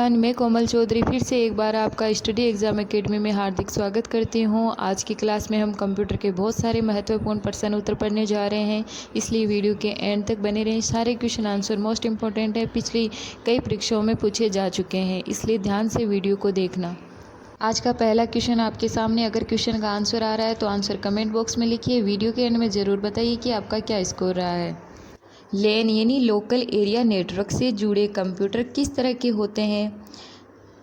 Everyone, मैं कोमल चौधरी फिर से एक बार आपका स्टडी एग्ज़ाम एकेडमी में हार्दिक स्वागत करती हूं। आज की क्लास में हम कंप्यूटर के बहुत सारे महत्वपूर्ण प्रश्न उत्तर पढ़ने जा रहे हैं, इसलिए वीडियो के एंड तक बने रहें। सारे क्वेश्चन आंसर मोस्ट इंपॉर्टेंट है, पिछली कई परीक्षाओं में पूछे जा चुके हैं, इसलिए ध्यान से वीडियो को देखना। आज का पहला क्वेश्चन आपके सामने। अगर क्वेश्चन का आंसर आ रहा है तो आंसर कमेंट बॉक्स में लिखिए। वीडियो के एंड में ज़रूर बताइए कि आपका क्या स्कोर रहा है। लैन यानी लोकल एरिया नेटवर्क से जुड़े कंप्यूटर किस तरह के होते हैं?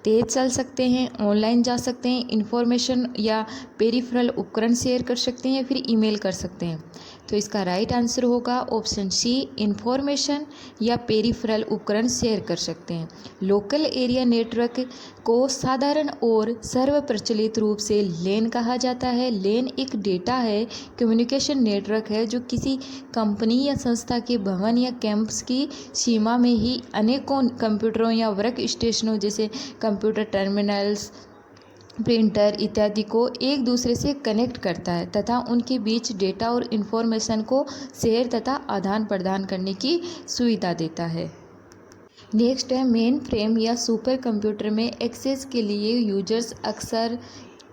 तेज चल सकते हैं, ऑनलाइन जा सकते हैं, इंफॉर्मेशन या पेरिफेरल उपकरण शेयर कर सकते हैं या फिर ईमेल कर सकते हैं। तो इसका राइट आंसर होगा ऑप्शन सी, इंफॉर्मेशन या पेरिफेरल उपकरण शेयर कर सकते हैं। लोकल एरिया नेटवर्क को साधारण और सर्वप्रचलित रूप से लैन कहा जाता है। लैन एक डेटा है कम्युनिकेशन नेटवर्क है जो किसी कंपनी या संस्था के भवन या कैंपस की सीमा में ही अनेकों कंप्यूटरों या वर्क स्टेशनों जैसे कंप्यूटर टर्मिनल्स, प्रिंटर इत्यादि को एक दूसरे से कनेक्ट करता है तथा उनके बीच डेटा और इन्फॉर्मेशन को शेयर तथा आदान प्रदान करने की सुविधा देता है। नेक्स्ट है मेन फ्रेम या सुपर कंप्यूटर में एक्सेस के लिए यूजर्स अक्सर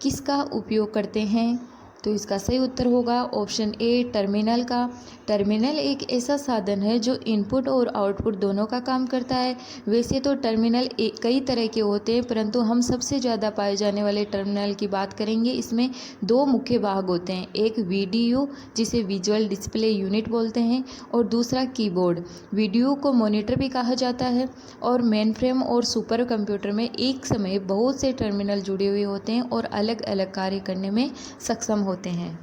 किसका उपयोग करते हैं? तो इसका सही उत्तर होगा ऑप्शन ए, टर्मिनल का। टर्मिनल एक ऐसा साधन है जो इनपुट और आउटपुट दोनों का काम करता है। वैसे तो टर्मिनल कई तरह के होते हैं, परंतु हम सबसे ज़्यादा पाए जाने वाले टर्मिनल की बात करेंगे। इसमें दो मुख्य भाग होते हैं, एक वीडीयू जिसे विजुअल डिस्प्ले यूनिट बोलते हैं और दूसरा कीबोर्ड। वीडीयू को मॉनिटर भी कहा जाता है। और मेन फ्रेम और सुपर कंप्यूटर में एक समय बहुत से टर्मिनल जुड़े हुए होते हैं और अलग अलग कार्य करने में सक्षम होते हैं।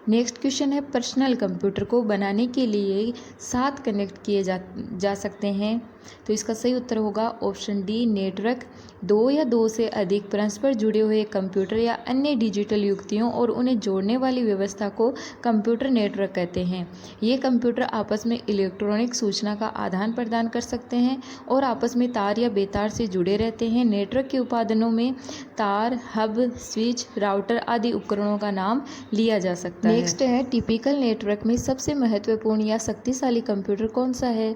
नेक्स्ट क्वेश्चन है, पर्सनल कंप्यूटर को बनाने के लिए 7 कनेक्ट किए जा सकते हैं। तो इसका सही उत्तर होगा ऑप्शन डी, नेटवर्क। 2 या 2 से अधिक परस्पर जुड़े हुए कंप्यूटर या अन्य डिजिटल युक्तियों और उन्हें जोड़ने वाली व्यवस्था को कंप्यूटर नेटवर्क कहते हैं। ये कंप्यूटर आपस में इलेक्ट्रॉनिक सूचना का आदान प्रदान कर सकते हैं और आपस में तार या बेतार से जुड़े रहते हैं। नेटवर्क के उपादानों में तार, हब, स्विच, राउटर आदि उपकरणों का नाम लिया जा सकता है। नेक्स्ट है, टिपिकल नेटवर्क में सबसे महत्वपूर्ण या शक्तिशाली कंप्यूटर कौन सा है?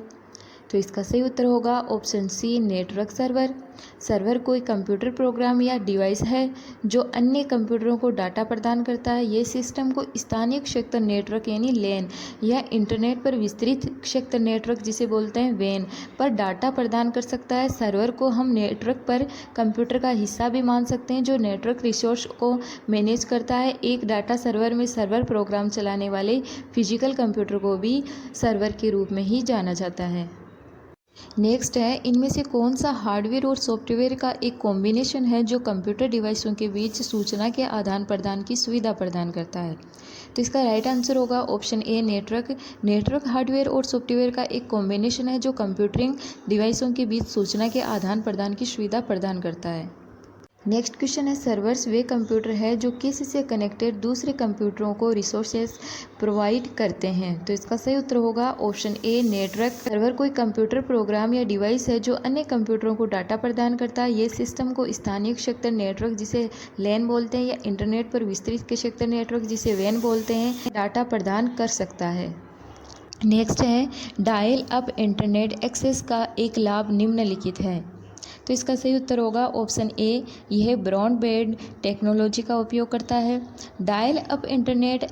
तो इसका सही उत्तर होगा option C, network server. Server कोई कंप्यूटर प्रोग्राम या डिवाइस है जो अन्य कंप्यूटरों को डाटा प्रदान करता है। ये सिस्टम को स्थानीय क्षेत्र नेटवर्क यानी लैन या इंटरनेट पर विस्तृत क्षेत्र नेटवर्क जिसे बोलते हैं वैन पर डाटा प्रदान कर सकता है। सर्वर को हम नेटवर्क पर कंप्यूटर का हिस्सा भी मान सकते हैं जो नेटवर्क रिसोर्स को मैनेज करता है। एक डाटा सर्वर में सर्वर प्रोग्राम चलाने वाले फिजिकल कंप्यूटर को भी सर्वर के रूप में ही जाना जाता है। नेक्स्ट है, इनमें से कौन सा हार्डवेयर और सॉफ्टवेयर का एक कॉम्बिनेशन है जो कंप्यूटर डिवाइसों के बीच सूचना के आदान प्रदान की सुविधा प्रदान करता है? तो इसका राइट आंसर होगा option A, network. Network hardware और सॉफ्टवेयर का एक कॉम्बिनेशन है जो कंप्यूटिंग डिवाइसों के बीच सूचना के आदान प्रदान की सुविधा प्रदान करता है। नेक्स्ट क्वेश्चन है, सर्वर्स वे कंप्यूटर है जो किसी से कनेक्टेड दूसरे कंप्यूटरों को रिसोर्सेज प्रोवाइड करते हैं। तो इसका सही उत्तर होगा ऑप्शन ए, नेटवर्क। सर्वर कोई कंप्यूटर प्रोग्राम या डिवाइस है जो अन्य कंप्यूटरों को डाटा प्रदान करता है। ये सिस्टम को स्थानीय क्षेत्र नेटवर्क जिसे लैन बोलते हैं या इंटरनेट पर विस्तृत क्षेत्र नेटवर्क जिसे वैन बोलते हैं डाटा प्रदान कर सकता है। नेक्स्ट है, डायल अप इंटरनेट एक्सेस का एक लाभ निम्नलिखित है। तो इसका सही उत्तर होगा ऑप्शन ए, यह ब्रॉडबैंड टेक्नोलॉजी का उपयोग करता है। डायल अप इंटरनेट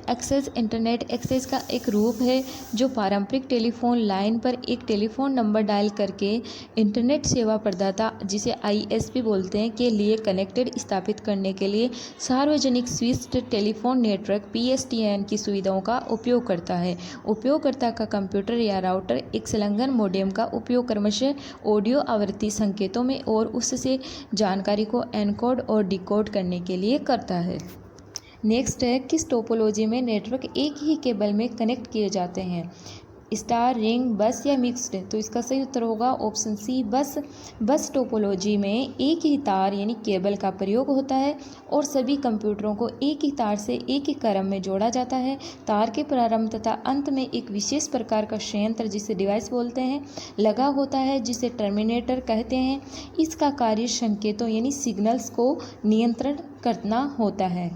एक्सेस का एक रूप है जो पारंपरिक टेलीफोन लाइन पर एक टेलीफोन नंबर डायल करके इंटरनेट सेवा प्रदाता जिसे आईएसपी बोलते हैं के लिए कनेक्टेड स्थापित करने के लिए सार्वजनिक स्विच्ड टेलीफोन नेटवर्क पीएसटीएन की सुविधाओं का उपयोग करता है। उपयोगकर्ता का कंप्यूटर या राउटर एक संलग्न मॉडेम का उपयोग क्रमशः ऑडियो आवृत्ति संकेतों में और उससे जानकारी को एनकोड और डिकोड करने के लिए करता है। नेक्स्ट है, किस टोपोलॉजी में नेटवर्क एक ही केबल में कनेक्ट किए जाते हैं? स्टार, रिंग, बस या मिक्स्ड? तो इसका सही उत्तर होगा ऑप्शन सी, बस। बस टोपोलॉजी में एक ही तार यानी केबल का प्रयोग होता है और सभी कंप्यूटरों को एक ही तार से एक ही क्रम में जोड़ा जाता है। तार के प्रारंभ तथा अंत में एक विशेष प्रकार का संयंत्र जिसे डिवाइस बोलते हैं लगा होता है जिसे टर्मिनेटर कहते हैं। इसका कार्य संकेतों यानी सिग्नल्स को नियंत्रण करना होता है।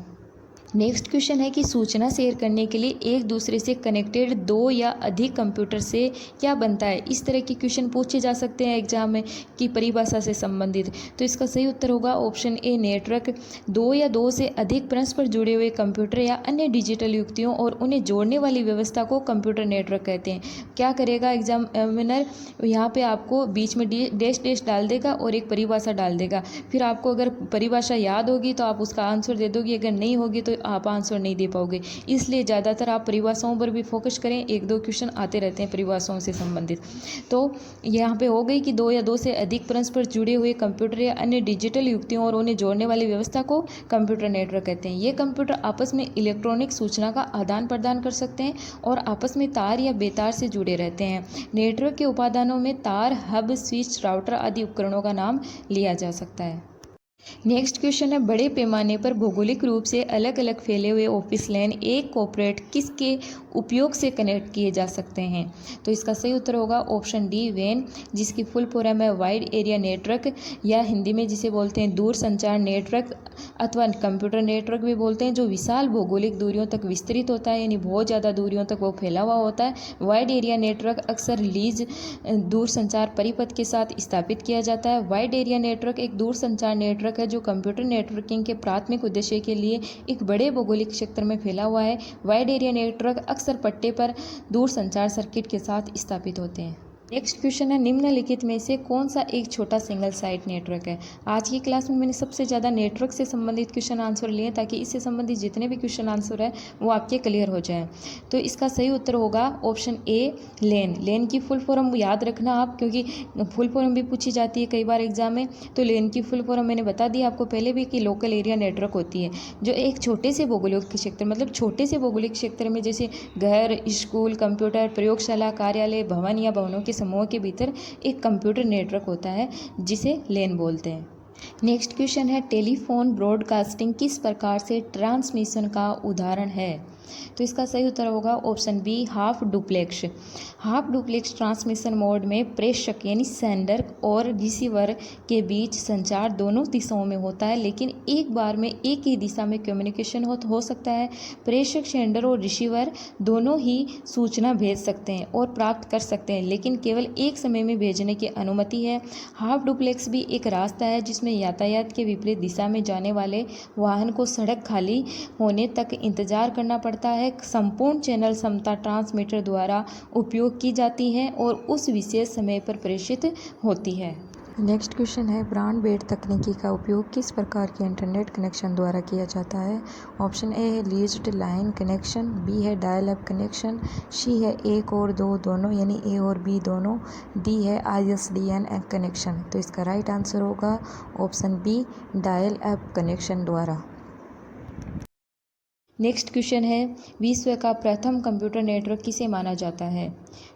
नेक्स्ट क्वेश्चन है कि सूचना शेयर करने के लिए एक दूसरे से कनेक्टेड दो या अधिक कंप्यूटर से क्या बनता है। इस तरह के क्वेश्चन पूछे जा सकते हैं एग्जाम में कि परिभाषा से संबंधित। तो इसका सही उत्तर होगा ऑप्शन ए नेटवर्क। दो या दो से अधिक परस्पर जुड़े हुए कंप्यूटर या अन्य डिजिटल युक्तियों और उन्हें जोड़ने वाली व्यवस्था को कंप्यूटर नेटवर्क कहते हैं। क्या करेगा एग्जामिनर, यहाँ पे आपको बीच में डैश डैश डाल देगा और एक परिभाषा डाल देगा। फिर आपको अगर परिभाषा याद होगी तो आप उसका आंसर दे दोगे, अगर नहीं होगी तो आप आंसर नहीं दे पाओगे। इसलिए ज़्यादातर आप परिभाषाओं पर भी फोकस करें, एक दो क्वेश्चन आते रहते हैं परिभाषाओं से संबंधित। तो यहाँ पे हो गई कि दो या दो से अधिक परस्पर जुड़े हुए कंप्यूटर या अन्य डिजिटल युक्तियों और उन्हें जोड़ने वाली व्यवस्था को कंप्यूटर नेटवर्क कहते हैं। ये कंप्यूटर आपस में इलेक्ट्रॉनिक सूचना का आदान प्रदान कर सकते हैं और आपस में तार या बेतार से जुड़े रहते हैं। नेटवर्क के उपादानों में तार, हब, स्विच, राउटर आदि उपकरणों का नाम लिया जा सकता है। नेक्स्ट क्वेश्चन है बड़े पैमाने पर भौगोलिक रूप से अलग अलग फैले हुए ऑफिस लैन एक कॉर्पोरेट किसके उपयोग से कनेक्ट किए जा सकते हैं। तो इसका सही उत्तर होगा ऑप्शन डी वैन, जिसकी फुल फॉर्म है वाइड एरिया नेटवर्क, या हिंदी में जिसे बोलते हैं दूर संचार नेटवर्क अथवा कंप्यूटर नेटवर्क भी बोलते हैं, जो विशाल भौगोलिक दूरियों तक विस्तृत होता है, यानी बहुत ज़्यादा दूरियों तक वो फैला हुआ होता है। वाइड एरिया नेटवर्क अक्सर लीज दूर संचार परिपथ के साथ स्थापित किया जाता है। वाइड एरिया नेटवर्क एक दूर संचार नेटवर्क है जो कंप्यूटर नेटवर्किंग के प्राथमिक उद्देश्य के लिए एक बड़े भौगोलिक क्षेत्र में फैला हुआ है। वाइड एरिया नेटवर्क अक्सर पट्टे पर दूर संचार सर्किट के साथ स्थापित होते हैं। नेक्स्ट क्वेश्चन है निम्नलिखित में से कौन सा एक छोटा सिंगल साइट नेटवर्क है। आज की क्लास में मैंने सबसे ज़्यादा नेटवर्क से संबंधित क्वेश्चन आंसर लिए ताकि इससे संबंधित जितने भी क्वेश्चन आंसर है वो आपके क्लियर हो जाए। तो इसका सही उत्तर होगा ऑप्शन ए लेन। लेन की फुल फॉर्म याद रखना आप, क्योंकि फुल फॉर्म भी पूछी जाती है कई बार एग्जाम में। तो लेन की फुल फॉर्म मैंने बता दी आपको पहले भी कि लोकल एरिया नेटवर्क होती है, जो एक छोटे से भौगोलिक क्षेत्र, मतलब छोटे से भौगोलिक क्षेत्र में जैसे घर, स्कूल, कंप्यूटर, प्रयोगशाला, कार्यालय, भवन या भवनों के समूह के भीतर एक कंप्यूटर नेटवर्क होता है जिसे लेन बोलते हैं। नेक्स्ट क्वेश्चन है टेलीफोन ब्रॉडकास्टिंग किस प्रकार से ट्रांसमिशन का उदाहरण है। तो इसका सही उत्तर होगा option B half duplex. Half duplex transmission mode में प्रेषक यानी सेंडर और रिसीवर के बीच संचार दोनों दिशाओं में होता है, लेकिन एक बार में एक ही दिशा में कम्युनिकेशन हो सकता है। प्रेषक, सेंडर और रिसीवर दोनों ही सूचना भेज सकते हैं और प्राप्त कर सकते हैं, लेकिन केवल एक समय में भेजने की अनुमति है। हाफ डुप्लेक्स भी एक रास्ता है जिसमें यातायात के विपरीत दिशा में जाने वाले वाहन को सड़क खाली होने तक इंतजार करना पड़ता है। संपूर्ण चैनल क्षमता ट्रांसमीटर द्वारा उपयोग की जाती है और उस विशेष समय पर प्रेषित होती है। नेक्स्ट क्वेश्चन है ब्रॉडबैंड तकनीकी का उपयोग किस प्रकार के इंटरनेट कनेक्शन द्वारा किया जाता है। ऑप्शन ए है लीज्ड लाइन कनेक्शन, बी है डायल अप कनेक्शन, सी है एक और दो दोनों यानी ए और बी दोनों, डी है ISDN कनेक्शन। तो इसका राइट आंसर होगा option B dial up connection द्वारा। नेक्स्ट क्वेश्चन है विश्व का प्रथम कंप्यूटर नेटवर्क किसे माना जाता है।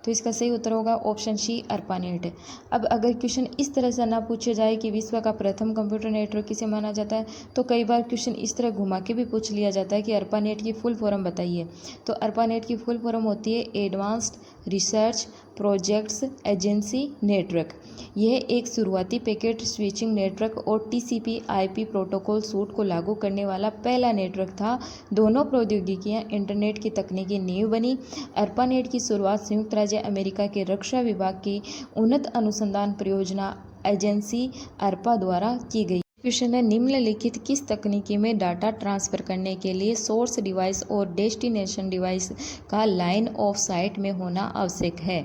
तो इसका सही उत्तर होगा ऑप्शन सी ARPANET। अब अगर क्वेश्चन इस तरह से ना पूछे जाए कि विश्व का प्रथम कंप्यूटर नेटवर्क किसे माना जाता है, तो कई बार क्वेश्चन इस तरह घुमा के भी पूछ लिया जाता है कि ARPANET की फुल फॉर्म बताइए। तो ARPANET की फुल फॉर्म होती है advanced research projects agency network. यह एक शुरुआती पैकेट स्विचिंग नेटवर्क और TCP/IP प्रोटोकॉल सूट को लागू करने वाला पहला नेटवर्क था। दोनों प्रौद्योगिकियां इंटरनेट की तकनीकी नींव बनी। ARPANET की शुरुआत संयुक्त राज्य अमेरिका के रक्षा विभाग की उन्नत अनुसंधान परियोजना एजेंसी ARPA द्वारा की गई। क्वेश्चन है निम्नलिखित किस तकनीकी में डाटा ट्रांसफ़र करने के लिए सोर्स डिवाइस और डेस्टिनेशन डिवाइस का लाइन ऑफ साइट में होना आवश्यक है।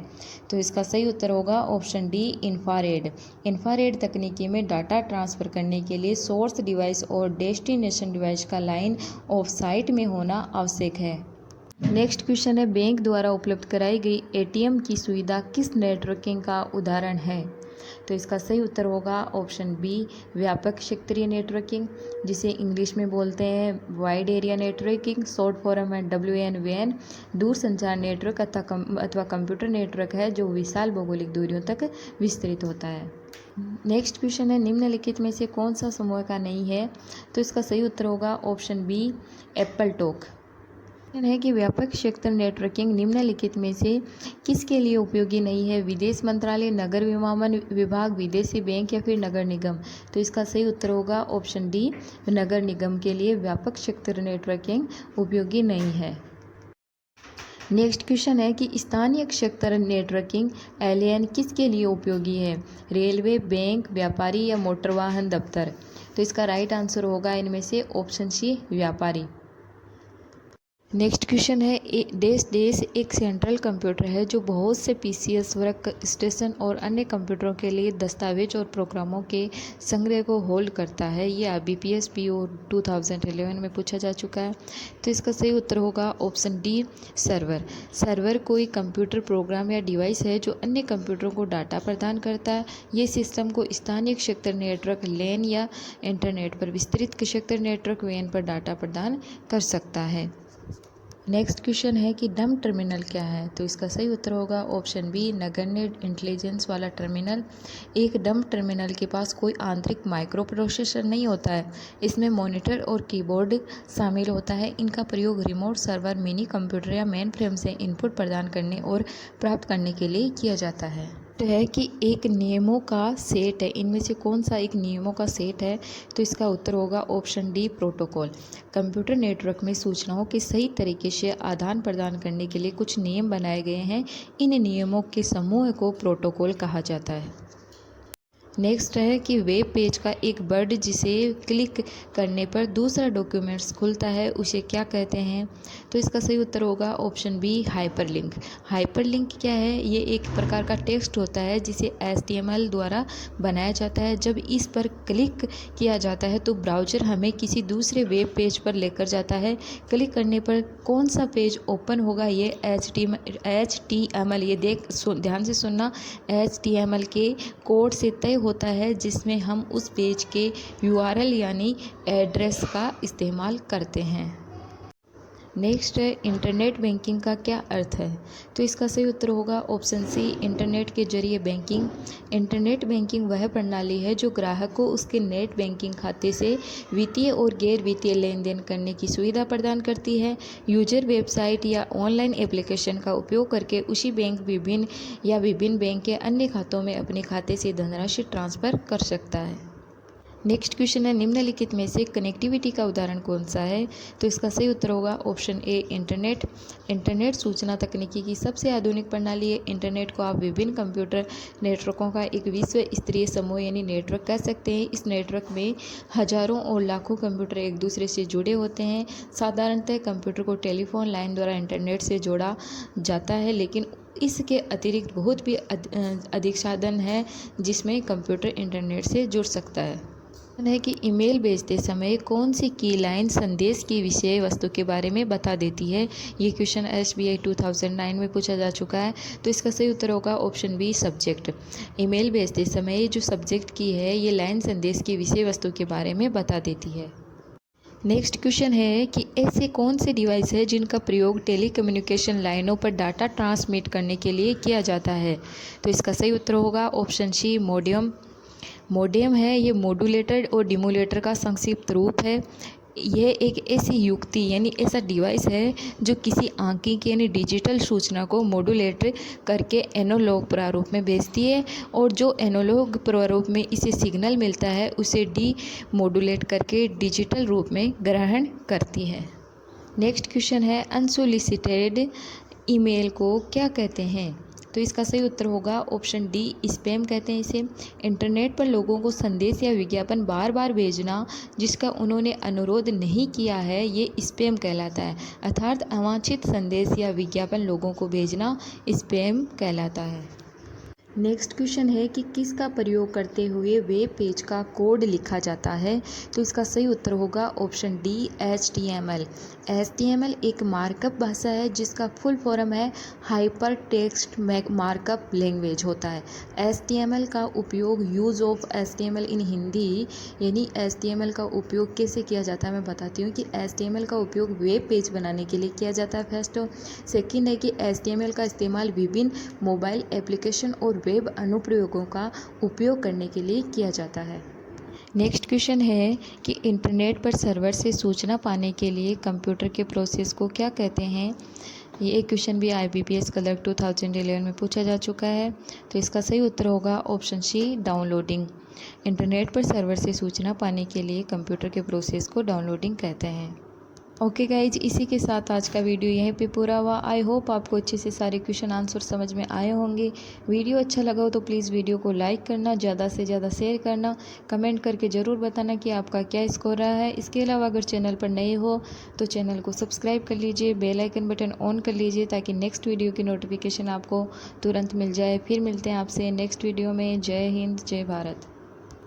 तो इसका सही उत्तर होगा ऑप्शन डी इंफ्रारेड। इंफ्रारेड तकनीकी में डाटा ट्रांसफ़र करने के लिए सोर्स डिवाइस और डेस्टिनेशन डिवाइस का लाइन ऑफ साइट में होना आवश्यक है। नेक्स्ट क्वेश्चन है बैंक द्वारा उपलब्ध कराई गई ATM की सुविधा किस नेटवर्किंग का उदाहरण है। तो इसका सही उत्तर होगा ऑप्शन बी व्यापक क्षेत्रीय नेटवर्किंग, जिसे इंग्लिश में बोलते हैं wide area networking, short form है WAN। दूर संचार नेटवर्क अथवा कंप्यूटर नेटवर्क है जो विशाल भौगोलिक दूरियों तक विस्तृत होता है। नेक्स्ट क्वेश्चन है निम्नलिखित में से कौन सा समूह का नहीं है। तो इसका सही उत्तर होगा ऑप्शन बी एप्पल टॉक। है कि व्यापक क्षेत्र नेटवर्किंग निम्नलिखित में से किसके लिए उपयोगी नहीं है? विदेश मंत्रालय, नगर विमानन विभाग, विदेशी बैंक या फिर नगर निगम। तो इसका सही उत्तर होगा ऑप्शन डी, नगर निगम के लिए व्यापक क्षेत्र नेटवर्किंग उपयोगी नहीं है। नेक्स्ट क्वेश्चन है कि स्थानीय क्षेत्र नेटवर्किंग एलएएन किसके लिए उपयोगी है? रेलवे, बैंक, व्यापारी या मोटर वाहन दफ्तर। तो इसका राइट आंसर होगा इनमें से ऑप्शन सी, व्यापारी। नेक्स्ट क्वेश्चन है, देश एक सेंट्रल कंप्यूटर है जो बहुत से पीसीएस, वर्क स्टेशन और अन्य कंप्यूटरों के लिए दस्तावेज और प्रोग्रामों के संग्रह को होल्ड करता है। ये IBPS PO 2011 में पूछा जा चुका है। तो इसका सही उत्तर होगा ऑप्शन डी, सर्वर। सर्वर कोई कंप्यूटर प्रोग्राम या डिवाइस है जो अन्य कंप्यूटरों को डाटा प्रदान करता है। ये सिस्टम को स्थानीय क्षेत्र नेटवर्क LAN या इंटरनेट पर विस्तृत क्षेत्र नेटवर्क WAN पर डाटा प्रदान कर सकता है। नेक्स्ट क्वेश्चन है कि डम टर्मिनल क्या है? तो इसका सही उत्तर होगा ऑप्शन बी, नगण्य इंटेलिजेंस वाला टर्मिनल। एक डम टर्मिनल के पास कोई आंतरिक माइक्रो प्रोसेसर नहीं होता है। इसमें मॉनिटर और कीबोर्ड शामिल होता है। इनका प्रयोग रिमोट सर्वर, मिनी कंप्यूटर या मेन फ्रेम से इनपुट प्रदान करने और प्राप्त करने के लिए किया जाता है। तो है कि एक नियमों का सेट है, इनमें से कौन सा एक नियमों का सेट है? तो इसका उत्तर होगा option D, protocol. Computer network में सूचनाओं के सही तरीके से आदान प्रदान करने के लिए कुछ नियम बनाए गए हैं। इन नियमों के समूह को प्रोटोकॉल कहा जाता है। नेक्स्ट है कि वेब पेज का एक वर्ड जिसे क्लिक करने पर दूसरा डॉक्यूमेंट्स खुलता है उसे क्या कहते हैं? तो इसका सही उत्तर होगा ऑप्शन बी, हाइपरलिंक। हाइपरलिंक क्या है? ये एक प्रकार का टेक्स्ट होता है जिसे HTML द्वारा बनाया जाता है। जब इस पर क्लिक किया जाता है तो ब्राउज़र हमें किसी दूसरे वेब पेज पर लेकर जाता है। क्लिक करने पर कौन सा पेज ओपन होगा ये HTML, ये ध्यान से सुनना, HTML के कोड से तय होता है जिसमें हम उस पेज के URL यानी एड्रेस का इस्तेमाल करते हैं। नेक्स्ट है, इंटरनेट बैंकिंग का क्या अर्थ है? तो इसका सही उत्तर होगा ऑप्शन सी, इंटरनेट के जरिए बैंकिंग। इंटरनेट बैंकिंग वह प्रणाली है जो ग्राहक को उसके नेट बैंकिंग खाते से वित्तीय और गैर वित्तीय लेन देन करने की सुविधा प्रदान करती है। यूजर वेबसाइट या ऑनलाइन एप्लीकेशन का उपयोग करके उसी बैंक विभिन्न बैंक के अन्य खातों में अपने खाते से धनराशि ट्रांसफ़र कर सकता है। नेक्स्ट क्वेश्चन है, निम्नलिखित में से कनेक्टिविटी का उदाहरण कौन सा है? तो इसका सही उत्तर होगा ऑप्शन ए, इंटरनेट। इंटरनेट सूचना तकनीकी की सबसे आधुनिक प्रणाली है। इंटरनेट को आप विभिन्न कंप्यूटर नेटवर्कों का एक विश्व स्तरीय समूह यानी नेटवर्क कह सकते हैं। इस नेटवर्क में हजारों और लाखों कंप्यूटर एक दूसरे से जुड़े होते हैं। साधारणतः कंप्यूटर को टेलीफोन लाइन द्वारा इंटरनेट से जोड़ा जाता है, लेकिन इसके अतिरिक्त बहुत भी अधिक साधन है जिसमें कंप्यूटर इंटरनेट से जुड़ सकता है कि ईमेल भेजते समय कौन सी की लाइन संदेश की विषय वस्तु के बारे में बता देती है? ये क्वेश्चन SBI 2009 में पूछा जा चुका है। तो इसका सही उत्तर होगा ऑप्शन बी, सब्जेक्ट। ईमेल भेजते समय जो सब्जेक्ट की है ये लाइन संदेश की विषय वस्तु के बारे में बता देती है। नेक्स्ट क्वेश्चन है कि ऐसे कौन से डिवाइस है जिनका प्रयोग टेलीकम्युनिकेशन लाइनों पर डाटा ट्रांसमिट करने के लिए किया जाता है? तो इसका सही उत्तर होगा ऑप्शन सी, मोडेम। मोडेम है ये मॉड्यूलेटर और डिमोलेटर का संक्षिप्त रूप है। यह एक ऐसी युक्ति यानी ऐसा डिवाइस है जो किसी आंकिक यानी डिजिटल सूचना को मॉड्यूलेट करके एनालॉग प्रारूप में भेजती है और जो एनालॉग प्रारूप में इसे सिग्नल मिलता है उसे डीमॉड्यूलेट करके डिजिटल रूप में ग्रहण करती है। नेक्स्ट क्वेश्चन है, अनसोलिसिटेड ईमेल को क्या कहते हैं? तो इसका सही उत्तर होगा ऑप्शन डी, स्पैम कहते हैं इसे। इंटरनेट पर लोगों को संदेश या विज्ञापन बार बार भेजना जिसका उन्होंने अनुरोध नहीं किया है ये स्पैम कहलाता है। अर्थात अवांछित संदेश या विज्ञापन लोगों को भेजना स्पैम कहलाता है। नेक्स्ट क्वेश्चन है कि किसका प्रयोग करते हुए वेब पेज का कोड लिखा जाता है? तो इसका सही उत्तर होगा ऑप्शन डी, HTML। HTML एक मार्कअप भाषा है जिसका फुल फॉर्म है हाइपर टेक्स्ट मार्कअप लैंग्वेज होता है। HTML का उपयोग यूज़ ऑफ HTML इन हिंदी यानी HTML का उपयोग कैसे किया जाता है मैं बताती हूँ कि HTML का उपयोग वेब पेज बनाने के लिए किया जाता है फर्स्ट। सेकंड है कि HTML का इस्तेमाल विभिन्न मोबाइल एप्लीकेशन और वेब अनुप्रयोगों का उपयोग करने के लिए किया जाता है। नेक्स्ट क्वेश्चन है कि इंटरनेट पर सर्वर से सूचना पाने के लिए कंप्यूटर के प्रोसेस को क्या कहते हैं। ये एक क्वेश्चन भी IBPS क्लर्क 2011 में पूछा जा चुका है। तो इसका सही उत्तर होगा ऑप्शन सी, डाउनलोडिंग। इंटरनेट पर सर्वर से सूचना पाने के लिए कंप्यूटर के प्रोसेस को डाउनलोडिंग कहते हैं। ओके गाइज, इसी के साथ आज का वीडियो यहीं पे पूरा हुआ। आई होप आपको अच्छे से सारे क्वेश्चन आंसर समझ में आए होंगे। वीडियो अच्छा लगा हो तो प्लीज़ वीडियो को लाइक करना, ज़्यादा से ज़्यादा शेयर करना, कमेंट करके ज़रूर बताना कि आपका क्या स्कोर रहा है। इसके अलावा अगर चैनल पर नए हो तो चैनल को सब्सक्राइब कर लीजिए, बेल आइकन बटन ऑन कर लीजिए ताकि नेक्स्ट वीडियो की नोटिफिकेशन आपको तुरंत मिल जाए। फिर मिलते हैं आपसे नेक्स्ट वीडियो में। जय हिंद, जय भारत।